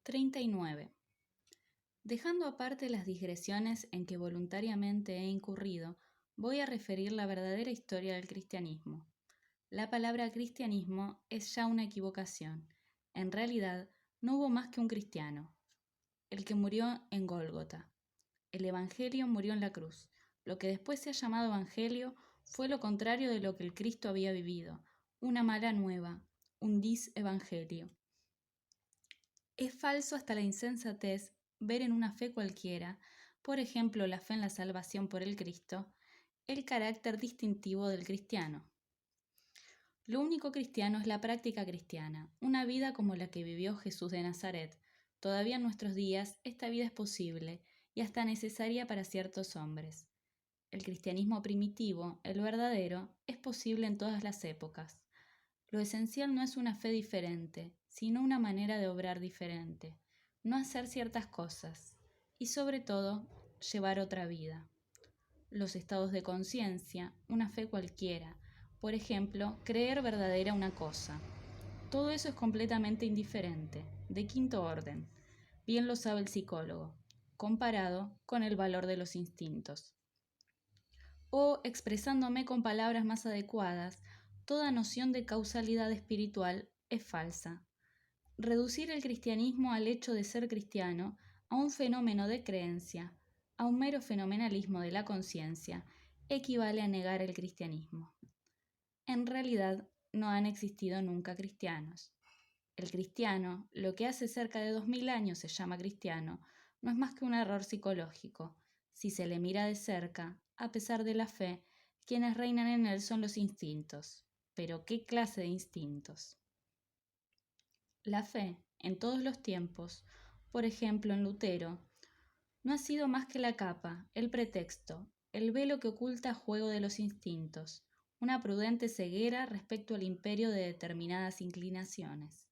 39. Dejando aparte las digresiones en que voluntariamente he incurrido, voy a referir la verdadera historia del cristianismo. La palabra cristianismo es ya una equivocación. En realidad, no hubo más que un cristiano, el que murió en Gólgota. El Evangelio murió en la cruz. Lo que después se ha llamado Evangelio fue lo contrario de lo que el Cristo había vivido, una mala nueva, un disevangelio. Es falso hasta la insensatez ver en una fe cualquiera, por ejemplo la fe en la salvación por el Cristo, el carácter distintivo del cristiano. Lo único cristiano es la práctica cristiana, una vida como la que vivió Jesús de Nazaret. Todavía en nuestros días esta vida es posible y hasta necesaria para ciertos hombres. El cristianismo primitivo, el verdadero, es posible en todas las épocas. Lo esencial no es una fe diferente, sino una manera de obrar diferente, no hacer ciertas cosas y, sobre todo, llevar otra vida. Los estados de conciencia, una fe cualquiera, por ejemplo, creer verdadera una cosa. Todo eso es completamente indiferente, de quinto orden, bien lo sabe el psicólogo, comparado con el valor de los instintos. O, expresándome con palabras más adecuadas, toda noción de causalidad espiritual es falsa. Reducir el cristianismo al hecho de ser cristiano, a un fenómeno de creencia, a un mero fenomenalismo de la conciencia, equivale a negar el cristianismo. En realidad, no han existido nunca cristianos. El cristiano, lo que hace cerca de 2000 años se llama cristiano, no es más que un error psicológico. Si se le mira de cerca, a pesar de la fe, quienes reinan en él son los instintos. ¿Pero qué clase de instintos? La fe, en todos los tiempos, por ejemplo en Lutero, no ha sido más que la capa, el pretexto, el velo que oculta juego de los instintos, una prudente ceguera respecto al imperio de determinadas inclinaciones.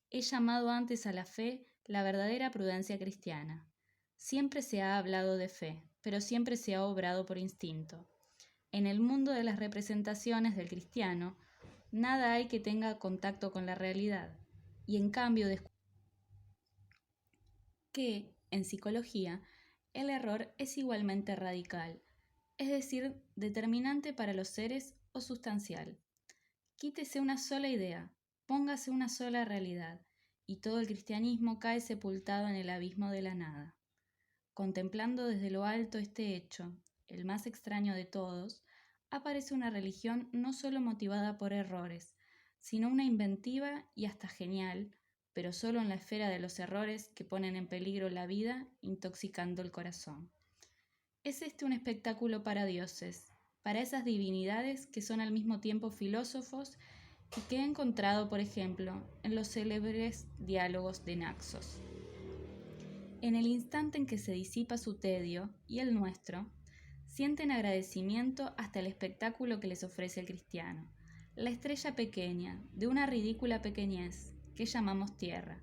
He llamado antes a la fe la verdadera prudencia cristiana. Siempre se ha hablado de fe, pero siempre se ha obrado por instinto. En el mundo de las representaciones del cristiano, nada hay que tenga contacto con la realidad, y en cambio que, en psicología, el error es igualmente radical, es decir, determinante para los seres o sustancial. Quítese una sola idea, póngase una sola realidad, y todo el cristianismo cae sepultado en el abismo de la nada. Contemplando desde lo alto este hecho, el más extraño de todos, aparece una religión no solo motivada por errores, sino una inventiva y hasta genial, pero solo en la esfera de los errores que ponen en peligro la vida, intoxicando el corazón. Es este un espectáculo para dioses, para esas divinidades que son al mismo tiempo filósofos y que he encontrado, por ejemplo, en los célebres diálogos de Naxos. En el instante en que se disipa su tedio, y el nuestro, sienten agradecimiento hasta el espectáculo que les ofrece el cristiano, la estrella pequeña, de una ridícula pequeñez, que llamamos tierra.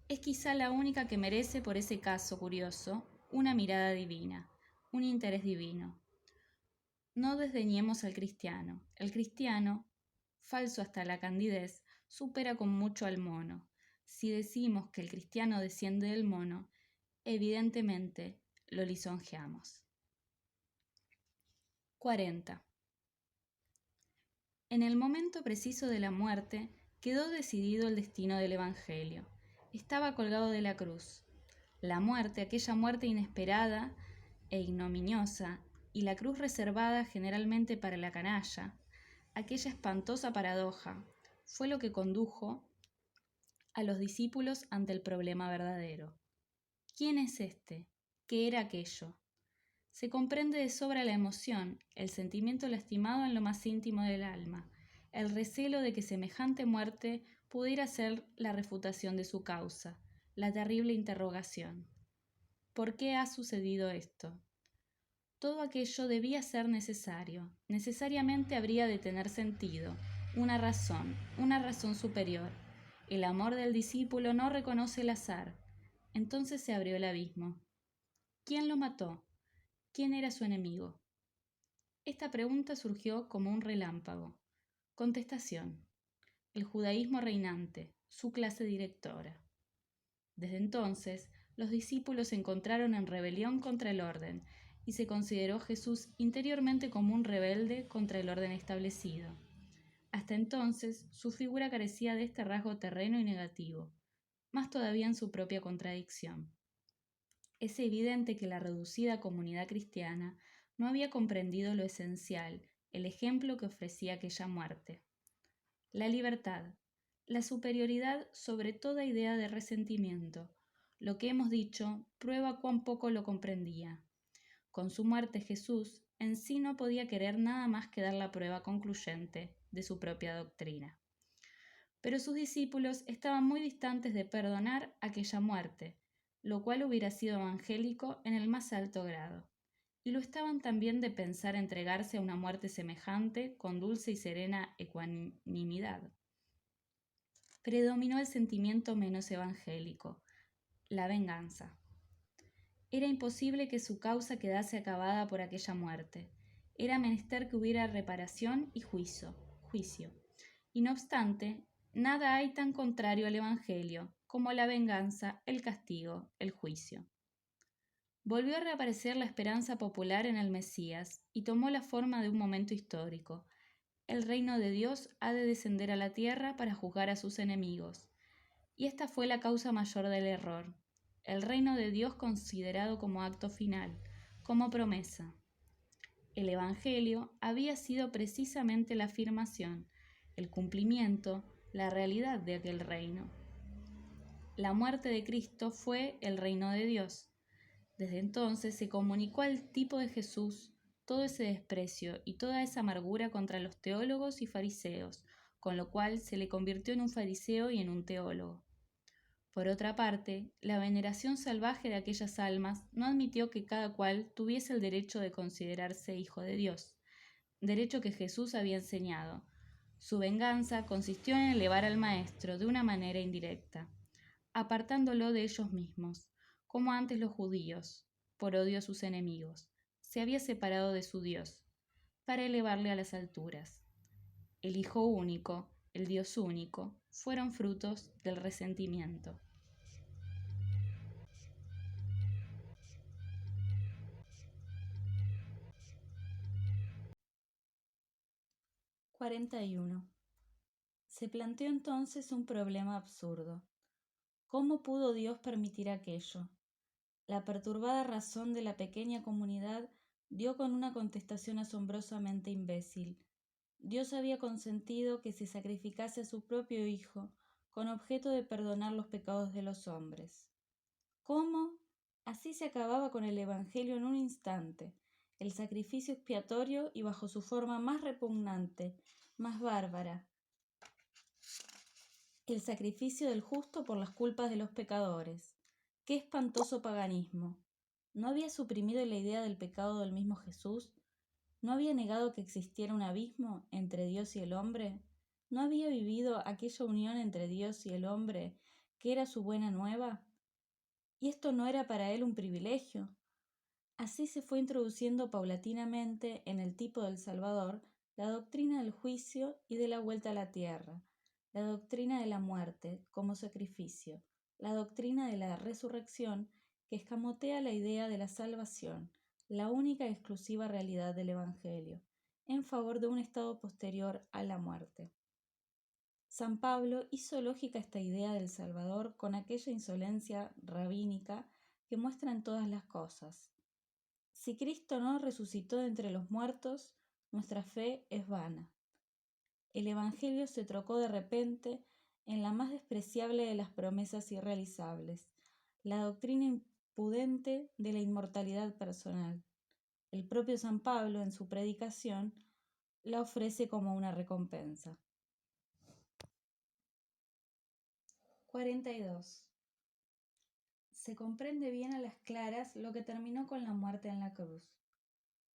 Es quizá la única que merece, por ese caso curioso, una mirada divina, un interés divino. No desdeñemos al cristiano. El cristiano, falso hasta la candidez, supera con mucho al mono. Si decimos que el cristiano desciende del mono, evidentemente lo lisonjeamos. 40. En el momento preciso de la muerte quedó decidido el destino del Evangelio. Estaba colgado de la cruz. La muerte, aquella muerte inesperada e ignominiosa, y la cruz reservada generalmente para la canalla, aquella espantosa paradoja, fue lo que condujo a los discípulos ante el problema verdadero. ¿Quién es este? ¿Qué era aquello? Se comprende de sobra la emoción, el sentimiento lastimado en lo más íntimo del alma, el recelo de que semejante muerte pudiera ser la refutación de su causa, la terrible interrogación. ¿Por qué ha sucedido esto? Todo aquello debía ser necesario, necesariamente habría de tener sentido, una razón superior. El amor del discípulo no reconoce el azar. Entonces se abrió el abismo. ¿Quién lo mató? ¿Quién era su enemigo? Esta pregunta surgió como un relámpago. Contestación: el judaísmo reinante, su clase directora. Desde entonces, los discípulos se encontraron en rebelión contra el orden, y se consideró Jesús interiormente como un rebelde contra el orden establecido. Hasta entonces, su figura carecía de este rasgo terreno y negativo, más todavía en su propia contradicción. Es evidente que la reducida comunidad cristiana no había comprendido lo esencial, el ejemplo que ofrecía aquella muerte. La libertad, la superioridad sobre toda idea de resentimiento. Lo que hemos dicho prueba cuán poco lo comprendía. Con su muerte Jesús en sí no podía querer nada más que dar la prueba concluyente de su propia doctrina. Pero sus discípulos estaban muy distantes de perdonar aquella muerte, lo cual hubiera sido evangélico en el más alto grado, y lo estaban también de pensar entregarse a una muerte semejante con dulce y serena ecuanimidad. Predominó el sentimiento menos evangélico, la venganza. Era imposible que su causa quedase acabada por aquella muerte. Era menester que hubiera reparación y juicio. Y no obstante, nada hay tan contrario al Evangelio como la venganza, el castigo, el juicio. Volvió a reaparecer la esperanza popular en el Mesías y tomó la forma de un momento histórico. El reino de Dios ha de descender a la tierra para juzgar a sus enemigos. Y esta fue la causa mayor del error. El reino de Dios considerado como acto final, como promesa. El Evangelio había sido precisamente la afirmación, el cumplimiento, la realidad de aquel reino. La muerte de Cristo fue el reino de Dios. Desde entonces se comunicó al tipo de Jesús todo ese desprecio y toda esa amargura contra los teólogos y fariseos, con lo cual se le convirtió en un fariseo y en un teólogo. Por otra parte, la veneración salvaje de aquellas almas no admitió que cada cual tuviese el derecho de considerarse hijo de Dios, derecho que Jesús había enseñado. Su venganza consistió en elevar al Maestro de una manera indirecta, apartándolo de ellos mismos, como antes los judíos, por odio a sus enemigos, se había separado de su Dios, para elevarle a las alturas. El Hijo único, el Dios único, fueron frutos del resentimiento. 41. Se planteó entonces un problema absurdo. ¿Cómo pudo Dios permitir aquello? La perturbada razón de la pequeña comunidad dio con una contestación asombrosamente imbécil. Dios había consentido que se sacrificase a su propio Hijo con objeto de perdonar los pecados de los hombres. ¿Cómo? Así se acababa con el Evangelio en un instante, el sacrificio expiatorio y bajo su forma más repugnante, más bárbara, el sacrificio del justo por las culpas de los pecadores. ¡Qué espantoso paganismo! ¿No había suprimido la idea del pecado del mismo Jesús? ¿No había negado que existiera un abismo entre Dios y el hombre? ¿No había vivido aquella unión entre Dios y el hombre que era su buena nueva? ¿Y esto no era para él un privilegio? Así se fue introduciendo paulatinamente en el tipo del Salvador la doctrina del juicio y de la vuelta a la tierra, la doctrina de la muerte como sacrificio, la doctrina de la resurrección que escamotea la idea de la salvación, la única y exclusiva realidad del Evangelio, en favor de un estado posterior a la muerte. San Pablo hizo lógica esta idea del Salvador con aquella insolencia rabínica que muestra en todas las cosas. Si Cristo no resucitó de entre los muertos, nuestra fe es vana. El Evangelio se trocó de repente en la más despreciable de las promesas irrealizables, la doctrina impudente de la inmortalidad personal. El propio San Pablo, en su predicación, la ofrece como una recompensa. 42. Se comprende bien a las claras lo que terminó con la muerte en la cruz.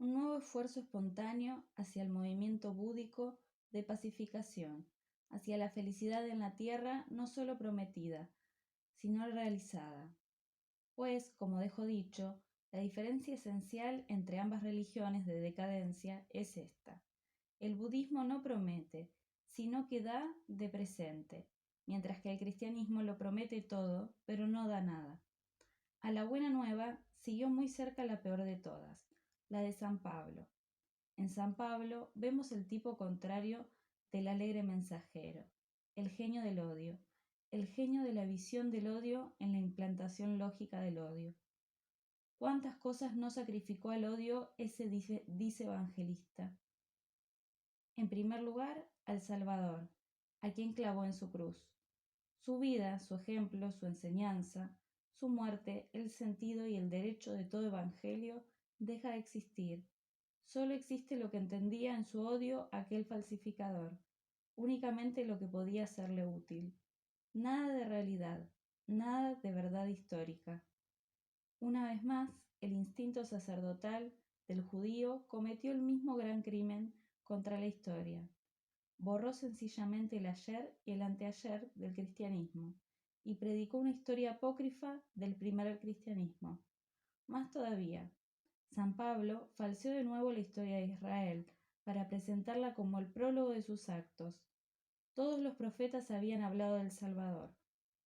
Un nuevo esfuerzo espontáneo hacia el movimiento búdico de pacificación, hacia la felicidad en la tierra no solo prometida, sino realizada. Pues, como dejo dicho, la diferencia esencial entre ambas religiones de decadencia es esta. El budismo no promete, sino que da de presente, mientras que el cristianismo lo promete todo, pero no da nada. A la buena nueva siguió muy cerca la peor de todas, la de San Pablo. En San Pablo vemos el tipo contrario del alegre mensajero, el genio del odio, el genio de la visión del odio en la implantación lógica del odio. ¿Cuántas cosas no sacrificó al odio ese dice evangelista? En primer lugar, al Salvador, a quien clavó en su cruz. Su vida, su ejemplo, su enseñanza, su muerte, el sentido y el derecho de todo evangelio deja de existir. Solo existe lo que entendía en su odio aquel falsificador, únicamente lo que podía serle útil. Nada de realidad, nada de verdad histórica. Una vez más, el instinto sacerdotal del judío cometió el mismo gran crimen contra la historia. Borró sencillamente el ayer y el anteayer del cristianismo y predicó una historia apócrifa del primer cristianismo. Más todavía, San Pablo falseó de nuevo la historia de Israel para presentarla como el prólogo de sus actos. Todos los profetas habían hablado del Salvador.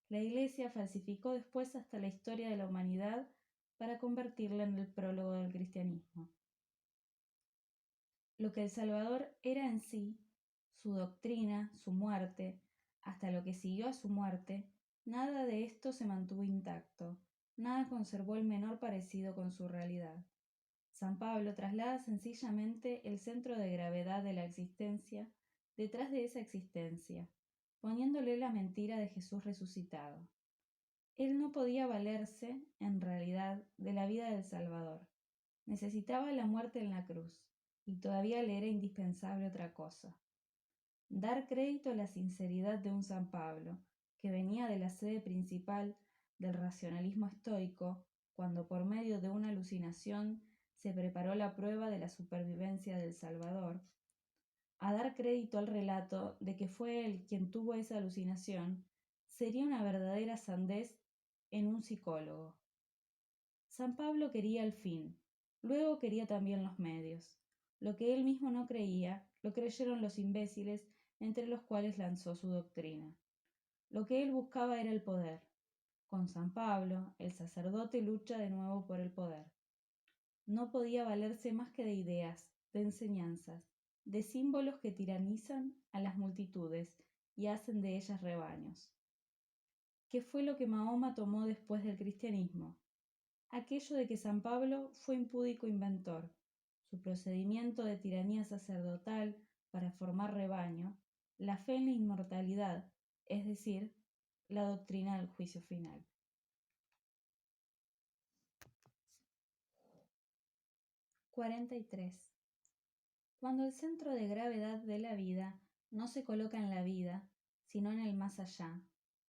La Iglesia falsificó después hasta la historia de la humanidad para convertirla en el prólogo del cristianismo. Lo que el Salvador era en sí, su doctrina, su muerte, hasta lo que siguió a su muerte, nada de esto se mantuvo intacto, nada conservó el menor parecido con su realidad. San Pablo traslada sencillamente el centro de gravedad de la existencia detrás de esa existencia, poniéndole la mentira de Jesús resucitado. Él no podía valerse, en realidad, de la vida del Salvador. Necesitaba la muerte en la cruz, y todavía le era indispensable otra cosa. Dar crédito a la sinceridad de un San Pablo, que venía de la sede principal del racionalismo estoico, cuando por medio de una alucinación se preparó la prueba de la supervivencia del Salvador, a dar crédito al relato de que fue él quien tuvo esa alucinación, sería una verdadera sandez en un psicólogo. San Pablo quería el fin, luego quería también los medios. Lo que él mismo no creía, lo creyeron los imbéciles entre los cuales lanzó su doctrina. Lo que él buscaba era el poder. Con San Pablo, el sacerdote lucha de nuevo por el poder. No podía valerse más que de ideas, de enseñanzas, de símbolos que tiranizan a las multitudes y hacen de ellas rebaños. ¿Qué fue lo que Mahoma tomó después del cristianismo? Aquello de que San Pablo fue impúdico inventor, su procedimiento de tiranía sacerdotal para formar rebaño, la fe en la inmortalidad, es decir, la doctrina del juicio final. 43. Cuando el centro de gravedad de la vida no se coloca en la vida, sino en el más allá,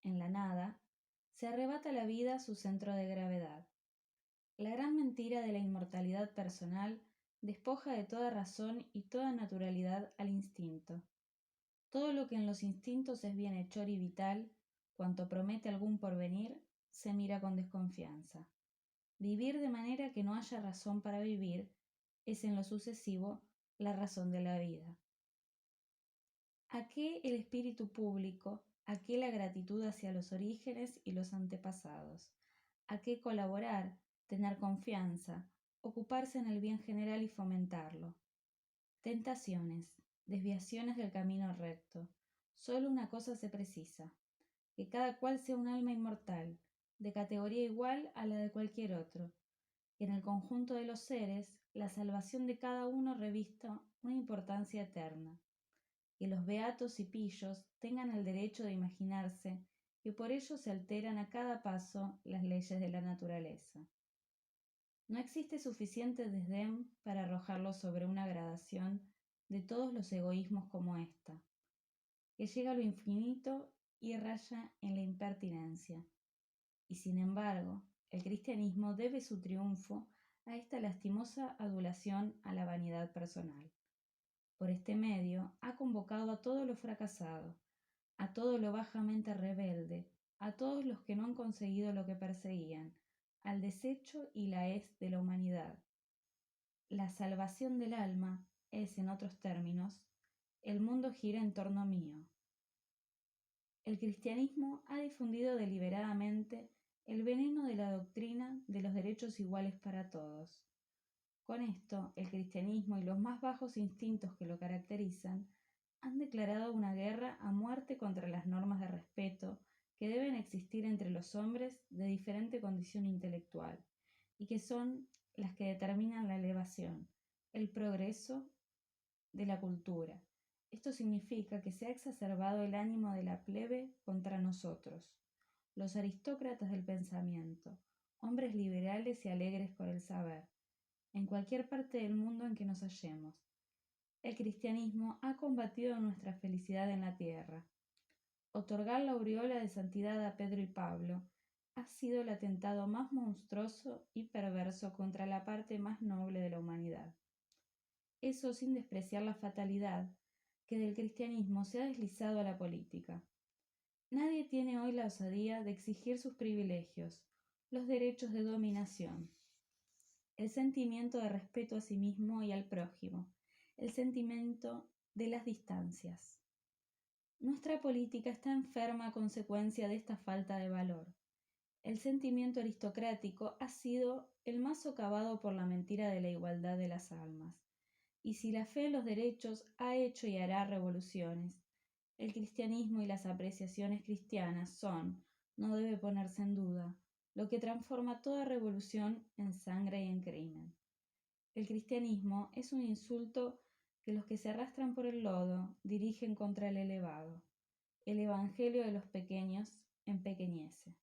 en la nada, se arrebata la vida su centro de gravedad. La gran mentira de la inmortalidad personal despoja de toda razón y toda naturalidad al instinto. Todo lo que en los instintos es bienhechor y vital, cuanto promete algún porvenir, se mira con desconfianza. Vivir de manera que no haya razón para vivir es en lo sucesivo la razón de la vida. ¿A qué el espíritu público? ¿A qué la gratitud hacia los orígenes y los antepasados? ¿A qué colaborar, tener confianza, ocuparse en el bien general y fomentarlo? Tentaciones, desviaciones del camino recto. Solo una cosa se precisa, que cada cual sea un alma inmortal, de categoría igual a la de cualquier otro, que en el conjunto de los seres la salvación de cada uno revista una importancia eterna, que los beatos y pillos tengan el derecho de imaginarse que por ello se alteran a cada paso las leyes de la naturaleza. No existe suficiente desdén para arrojarlo sobre una gradación de todos los egoísmos como esta, que llega a lo infinito y raya en la impertinencia. Y sin embargo, el cristianismo debe su triunfo a esta lastimosa adulación a la vanidad personal. Por este medio ha convocado a todo lo fracasado, a todo lo bajamente rebelde, a todos los que no han conseguido lo que perseguían, al desecho y la hez de la humanidad. La salvación del alma es, en otros términos, el mundo gira en torno mío. El cristianismo ha difundido deliberadamente el veneno de la doctrina de los derechos iguales para todos. Con esto, el cristianismo y los más bajos instintos que lo caracterizan han declarado una guerra a muerte contra las normas de respeto que deben existir entre los hombres de diferente condición intelectual y que son las que determinan la elevación, el progreso de la cultura. Esto significa que se ha exacerbado el ánimo de la plebe contra nosotros, los aristócratas del pensamiento, hombres liberales y alegres por el saber, en cualquier parte del mundo en que nos hallemos. El cristianismo ha combatido nuestra felicidad en la tierra. Otorgar la aureola de santidad a Pedro y Pablo ha sido el atentado más monstruoso y perverso contra la parte más noble de la humanidad. Eso sin despreciar la fatalidad que del cristianismo se ha deslizado a la política. Nadie tiene hoy la osadía de exigir sus privilegios, los derechos de dominación, el sentimiento de respeto a sí mismo y al prójimo, el sentimiento de las distancias. Nuestra política está enferma a consecuencia de esta falta de valor. El sentimiento aristocrático ha sido el más socavado por la mentira de la igualdad de las almas. Y si la fe en los derechos ha hecho y hará revoluciones, el cristianismo y las apreciaciones cristianas son, no debe ponerse en duda, lo que transforma toda revolución en sangre y en crimen. El cristianismo es un insulto que los que se arrastran por el lodo dirigen contra el elevado. El evangelio de los pequeños empequeñece.